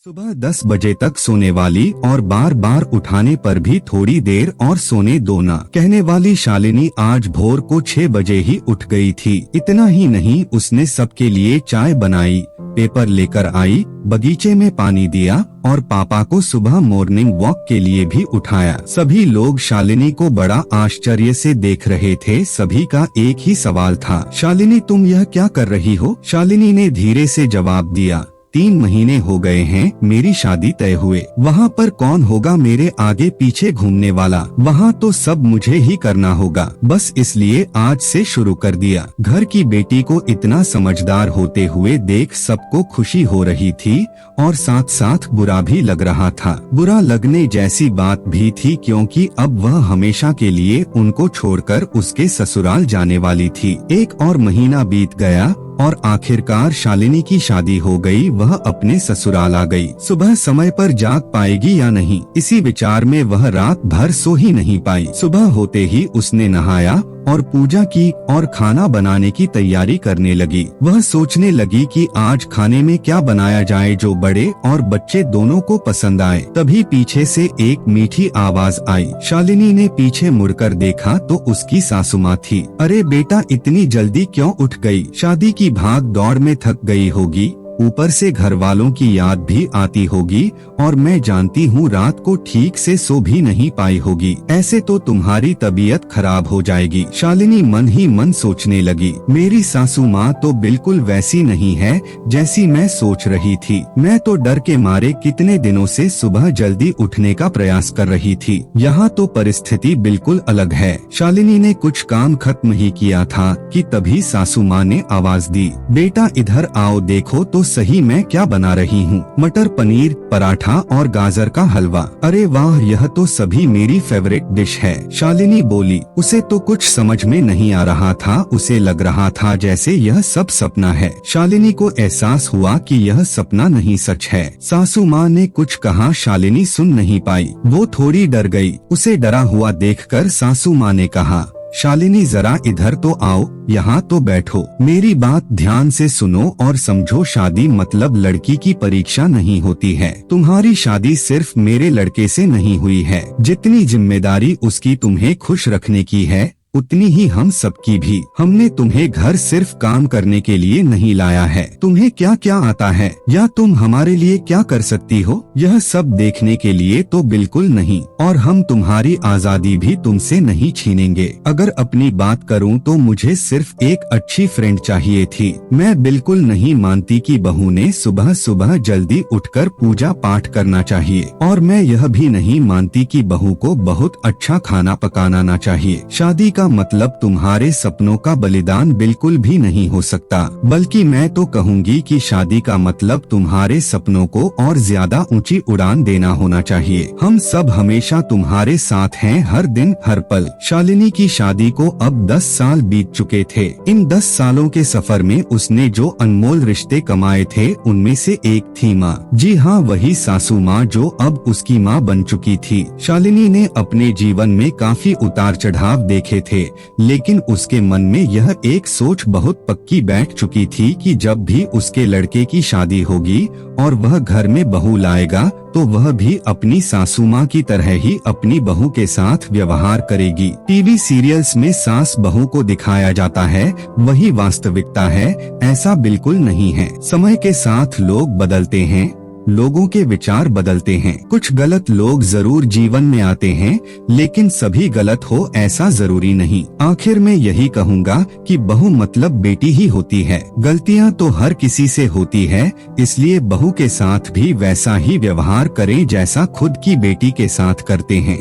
सुबह 10 बजे तक सोने वाली और बार बार उठाने पर भी थोड़ी देर और सोने दो ना कहने वाली शालिनी आज भोर को 6 बजे ही उठ गई थी। इतना ही नहीं, उसने सबके लिए चाय बनाई, पेपर लेकर आई, बगीचे में पानी दिया और पापा को सुबह मॉर्निंग वॉक के लिए भी उठाया। सभी लोग शालिनी को बड़ा आश्चर्य से देख रहे थे। सभी का एक ही सवाल था, शालिनी तुम यह क्या कर रही हो? शालिनी ने धीरे से जवाब दिया, 3 महीने हो गए हैं मेरी शादी तय हुए। वहाँ पर कौन होगा मेरे आगे पीछे घूमने वाला? वहाँ तो सब मुझे ही करना होगा। बस इसलिए आज से शुरू कर दिया। घर की बेटी को इतना समझदार होते हुए देख सबको खुशी हो रही थी और साथ साथ बुरा भी लग रहा था। बुरा लगने जैसी बात भी थी क्योंकि अब वह हमेशा के लिए उनको छोड़कर उसके ससुराल जाने वाली थी। 1 और महीना बीत गया और आखिरकार शालिनी की शादी हो गई। वह अपने ससुराल आ गई। सुबह समय पर जाग पाएगी या नहीं, इसी विचार में वह रात भर सो ही नहीं पाई। सुबह होते ही उसने नहाया और पूजा की और खाना बनाने की तैयारी करने लगी। वह सोचने लगी कि आज खाने में क्या बनाया जाए जो बड़े और बच्चे दोनों को पसंद आए। तभी पीछे से एक मीठी आवाज आई। शालिनी ने पीछे मुड़कर देखा तो उसकी सासू माँ थी। अरे बेटा, इतनी जल्दी क्यों उठ गई? शादी की भाग दौड़ में थक गई होगी, ऊपर से घर वालों की याद भी आती होगी और मैं जानती हूँ रात को ठीक से सो भी नहीं पाई होगी। ऐसे तो तुम्हारी तबीयत खराब हो जाएगी। शालिनी मन ही मन सोचने लगी, मेरी सासू माँ तो बिल्कुल वैसी नहीं है जैसी मैं सोच रही थी। मैं तो डर के मारे कितने दिनों से सुबह जल्दी उठने का प्रयास कर रही थी। यहाँ तो परिस्थिति बिल्कुल अलग है। शालिनी ने कुछ काम खत्म ही किया था कि तभी सासू माँ ने आवाज दी, बेटा इधर आओ, देखो तो सही मैं क्या बना रही हूँ। मटर पनीर, पराठा और गाजर का हलवा। अरे वाह, यह तो सभी मेरी फेवरेट डिश है। शालिनी बोली। उसे तो कुछ समझ में नहीं आ रहा था। उसे लग रहा था जैसे यह सब सपना है। शालिनी को एहसास हुआ कि यह सपना नहीं सच है। सासू माँ ने कुछ कहा, शालिनी सुन नहीं पाई। वो थोड़ी डर गई। उसे डरा हुआ देखकर सासू माँ ने कहा, शालिनी जरा इधर तो आओ, यहाँ तो बैठो। मेरी बात ध्यान से सुनो और समझो, शादी मतलब लड़की की परीक्षा नहीं होती है। तुम्हारी शादी सिर्फ मेरे लड़के से नहीं हुई है। जितनी जिम्मेदारी उसकी तुम्हें खुश रखने की है उतनी ही हम सबकी भी। हमने तुम्हें घर सिर्फ काम करने के लिए नहीं लाया है। तुम्हें क्या क्या आता है या तुम हमारे लिए क्या कर सकती हो, यह सब देखने के लिए तो बिल्कुल नहीं। और हम तुम्हारी आजादी भी तुमसे नहीं छीनेंगे। अगर अपनी बात करूं तो मुझे सिर्फ एक अच्छी फ्रेंड चाहिए थी। मैं बिल्कुल नहीं मानती कि बहू ने सुबह सुबह जल्दी उठकर पूजा पाठ करना चाहिए। और मैं यह भी नहीं मानती कि बहू को बहुत अच्छा खाना पकाना ना चाहिए। शादी का मतलब तुम्हारे सपनों का बलिदान बिल्कुल भी नहीं हो सकता। बल्कि मैं तो कहूँगी कि शादी का मतलब तुम्हारे सपनों को और ज्यादा ऊंची उड़ान देना होना चाहिए। हम सब हमेशा तुम्हारे साथ हैं, हर दिन हर पल। शालिनी की शादी को अब 10 साल बीत चुके थे। इन 10 सालों के सफर में उसने जो अनमोल रिश्ते कमाए थे उनमें से एक थी माँ। जी हाँ, वही सासू माँ जो अब उसकी माँ बन चुकी थी। शालिनी ने अपने जीवन में काफी उतार चढ़ाव देखे थे, लेकिन उसके मन में यह एक सोच बहुत पक्की बैठ चुकी थी कि जब भी उसके लड़के की शादी होगी और वह घर में बहू लाएगा तो वह भी अपनी सासू माँ की तरह ही अपनी बहू के साथ व्यवहार करेगी। टीवी सीरियल्स में सास बहू को दिखाया जाता है, वही वास्तविकता है। ऐसा बिल्कुल नहीं है। समय के साथ लोग बदलते हैं, लोगों के विचार बदलते हैं। कुछ गलत लोग जरूर जीवन में आते हैं, लेकिन सभी गलत हो ऐसा जरूरी नहीं। आखिर में यही कहूँगा कि बहू मतलब बेटी ही होती है। गलतियाँ तो हर किसी से होती है, इसलिए बहू के साथ भी वैसा ही व्यवहार करें जैसा खुद की बेटी के साथ करते हैं।